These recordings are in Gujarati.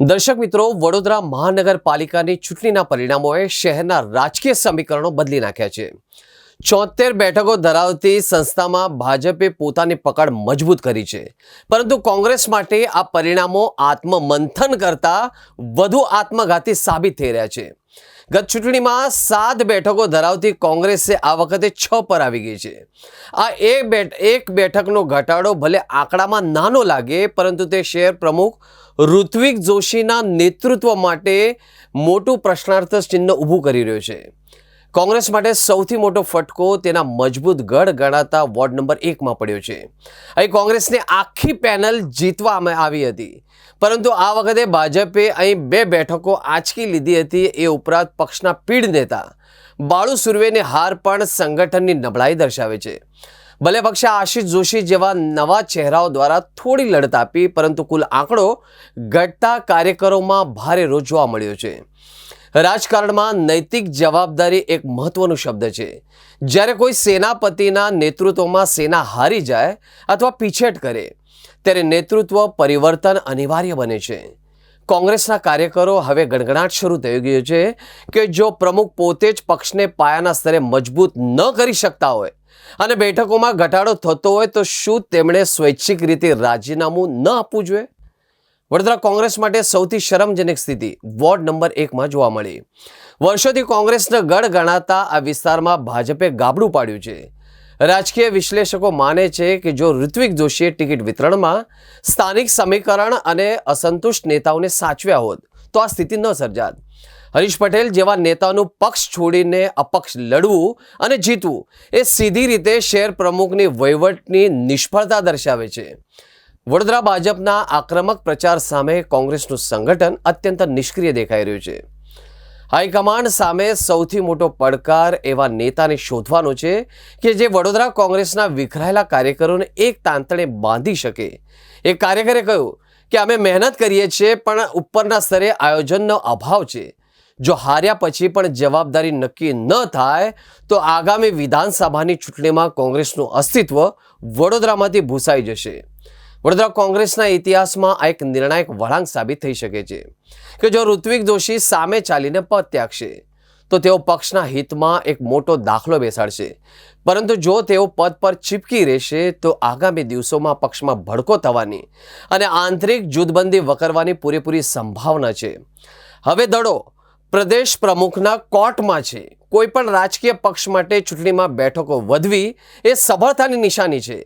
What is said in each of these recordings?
દર્શક મિત્રો, વડોદરા મહાનગરપાલિકાની ચૂંટણીના પરિણામોએ શહેરના રાજકીય સમીકરણો બદલી નાખ્યા છે। 74 બેઠકો ધરાવતી સંસ્થામાં ભાજપે પોતાની પકડ મજબૂત કરી છે, પરંતુ કોંગ્રેસ માટે આ પરિણામો આત્મમંથન કરતા વધુ આત્મઘાતી સાબિત થઈ રહ્યા છે। ગત ચૂંટણીમાં 7 બેઠકો ધરાવતી કોંગ્રેસે આ વખતે 6 પર આવી ગઈ છે। આ એક બેઠકનો ઘટાડો ભલે આંકડામાં નાનો લાગે, પરંતુ તે શહેર પ્રમુખ ઋત્વિક જોશીના નેતૃત્વ માટે મોટું પ્રશ્નાર્થ ચિહ્ન ઊભું કરી રહ્યો છે। કોંગ્રેસ માટે સૌથી મોટો ફટકો તેના મજબૂત ગઢ ગણાતા વોર્ડ નંબર 1માં પડ્યો છે। અહીં કોંગ્રેસની આખી પેનલ જીતવામાં આવી હતી, પરંતુ આ વખતે ભાજપે અહીં 2 બેઠકો આંચકી લીધી હતી। એ ઉપરાંત પક્ષના પીઢ નેતા બાળુ સુર્વેની હાર પણ સંગઠનની નબળાઈ દર્શાવે છે। ભલે પક્ષે આશિષ જોશી જેવા નવા ચહેરાઓ દ્વારા થોડી લડત આપી, પરંતુ કુલ આંકડો ઘટતા કાર્યકરોમાં ભારે રોષ જોવા મળ્યો છે। રાજકારણમાં નૈતિક જવાબદારી એક મહત્વનો શબ્દ છે। જ્યારે કોઈ સેનાપતિના નેતૃત્વમાં સેના હારી જાય અથવા પીછેટ કરે, ત્યારે નેતૃત્વ પરિવર્તન અનિવાર્ય બને છે। કોંગ્રેસના કાર્યકરો હવે ગણગણાટ શરૂ થઈ ગયો છે કે જો પ્રમુખ પોતે જ પક્ષને પાયાના સ્તરે મજબૂત ન કરી શકતા હોય અને બેઠકોમાં ઘટાડો થતો હોય, તો શું તેમણે સ્વૈચ્છિક રીતે રાજીનામું ન આપવું જોઈએ? વડોદરા કોંગ્રેસ માટે સૌથી શરમજનક સ્થિતિ વોર્ડ નંબર 1માં જોવા મળી। વર્ષોથી કોંગ્રેસનો ગઢ ગણાતા આ વિસ્તારમાં ભાજપે ગાબડું પાડ્યું છે। રાજકીય વિશ્લેષકો માને છે કે જો ઋત્વિક જોશીએ ટિકિટ વિતરણમાં સ્થાનિક સમીકરણ અને અસંતુષ્ટ નેતાઓને સાચવ્યા હોત તો આ સ્થિતિ ન સર્જાત। હરીશ પટેલ જેવા નેતાનું પક્ષ છોડીને અપક્ષ લડવું અને જીતવું એ સીધી રીતે શહેર પ્રમુખની વહીવટની નિષ્ફળતા દર્શાવે છે। વડોદરા ભાજપના આક્રમક પ્રચાર સામે કોંગ્રેસનું સંગઠન અત્યંત નિષ્ક્રિય દેખાઈ રહ્યું છે। હાઈકમાન્ડ સામે સૌથી મોટો પડકાર એવા નેતાને શોધવાનો છે કે જે વડોદરા કોંગ્રેસના વિખરાયેલા કાર્યકરોને એક તાંતણે બાંધી શકે। એક કાર્યકરે કહ્યું કે અમે મહેનત કરીએ છીએ, પણ ઉપરના સ્તરે આયોજનનો અભાવ છે। જો હાર્યા પછી પણ જવાબદારી નક્કી ન થાય તો આગામી વિધાનસભાની ચૂંટણીમાં કોંગ્રેસનું અસ્તિત્વ વડોદરામાંથી ભૂસાઈ જશે। વડોદરા કોંગ્રેસના ઇતિહાસમાં આ એક નિર્ણાયક વળાંક સાબિત થઈ શકે છે કે જો ઋત્વિક જોશી સામે ચાલીને પદ ત્યાગશે તો તેઓ પક્ષના હિતમાં એક મોટો દાખલો બેસાડશે, પરંતુ જો તેઓ પદ પર ચીપકી રહેશે તો આગામી દિવસોમાં પક્ષમાં ભડકો થવાની અને આંતરિક જૂથબંધી વકરવાની પૂરેપૂરી સંભાવના છે। હવે દડો પ્રદેશ પ્રમુખના કોર્ટમાં છે। કોઈ પણ રાજકીય પક્ષ માટે ચૂંટણીમાં બેઠકો વધવી એ સફળતાની નિશાની છે,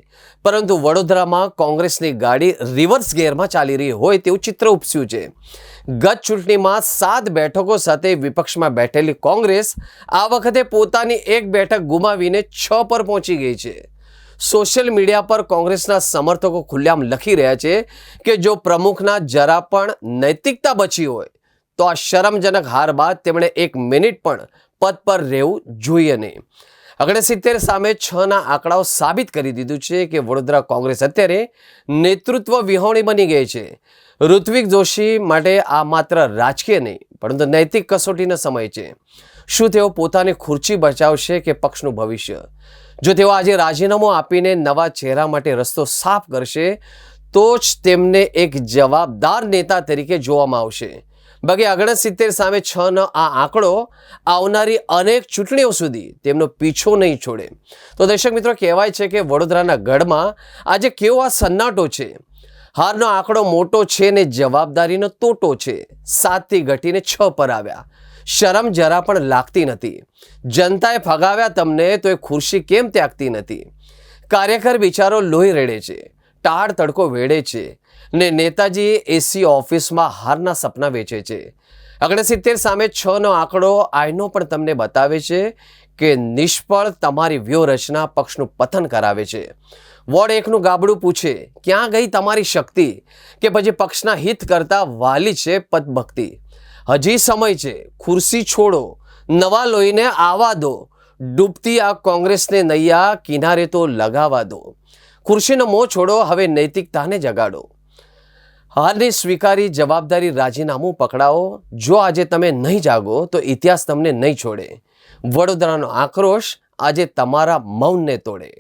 પરંતુ વડોદરામાં કોંગ્રેસની ગાડી રિવર્સ ગિયરમાં ચાલી રહી હોય તેવું ચિત્ર ઉપસ્યું છે। ગત ચૂંટણીમાં 7 બેઠકો સાથે વિપક્ષમાં બેઠેલી કોંગ્રેસ આ વખતે પોતાની એક બેઠક ગુમાવીને 6 પર પહોંચી ગઈ છે। સોશિયલ મીડિયા પર કોંગ્રેસના સમર્થકો ખુલ્લેઆમ લખી રહ્યા છે કે જો પ્રમુખના જરા પણ નૈતિકતા બચી હોય તો આ શરમજનક હાર બાદ તેમણે 1 મિનિટ પણ પદ પર રહેવું જોઈએ નહીં। 69 સામે 6ના આંકડાઓ સાબિત કરી દીધું છે કે વડોદરા કોંગ્રેસ અત્યારે નેતૃત્વ વિહોણી બની ગઈ છે। ઋત્વિક જોશી માટે આ માત્ર રાજકીય નહીં, પરંતુ નૈતિક કસોટીનો સમય છે। શું તેઓ પોતાની ખુરશી બચાવશે કે પક્ષનું ભવિષ્ય? જો તેઓ આજે રાજીનામું આપીને નવા ચહેરા માટે રસ્તો સાફ કરશે તો જ તેમને એક જવાબદાર નેતા તરીકે જોવામાં આવશે। બાકી 69 સામે 6નો આ આંકડો આવનારી અનેક ચૂંટણીઓ સુધી તેમનો પીછો નહીં છોડે। તો દર્શક મિત્રો, કહેવાય છે કે વડોદરાના ગઢમાં આજે કેવો આ સન્નાટો છે। હારનો આંકડો મોટો છે ને જવાબદારીનો તોટો છે। 7થી ઘટીને 6 પર આવ્યા। શરમ જરા પણ લાગતી નથી। જનતાએ ફગાવ્યા તમને તો એ ખુરશી કેમ ત્યાગતી નથી? કાર્યકર બિચારો લોહી રેડે છે, ટાળ તડકો વેડે છે ને નેતાજી એસી ઓફિસમાં હારના સપના વેચે છે। 69 સામે 6નો આંકડો આઈનો પણ તમને બતાવે છે કે નિષ્ફળ તમારી વ્યૂહરચના પક્ષનું પતન કરાવે છે। વોર્ડ 1નું ગાબડું પૂછે, ક્યાં ગઈ તમારી શક્તિ? કે પછી પક્ષના હિત કરતા વાલી છે પદભક્તિ? હજી સમય છે, ખુરશી છોડો, નવા લોહીને આવવા દો। ડૂબતી આ કોંગ્રેસને નૈયા કિનારે તો લગાવવા દો। ખુરશીનો મોહ છોડો, હવે નૈતિકતાને જગાડો। હારને સ્વીકારી જવાબદારી રાજીનામું પકડાવો। જો આજે તમે નહીં જાગો તો ઇતિહાસ તમને નહીં છોડે। વડોદરાનો આક્રોશ આજે તમારા મૌનને તોડે।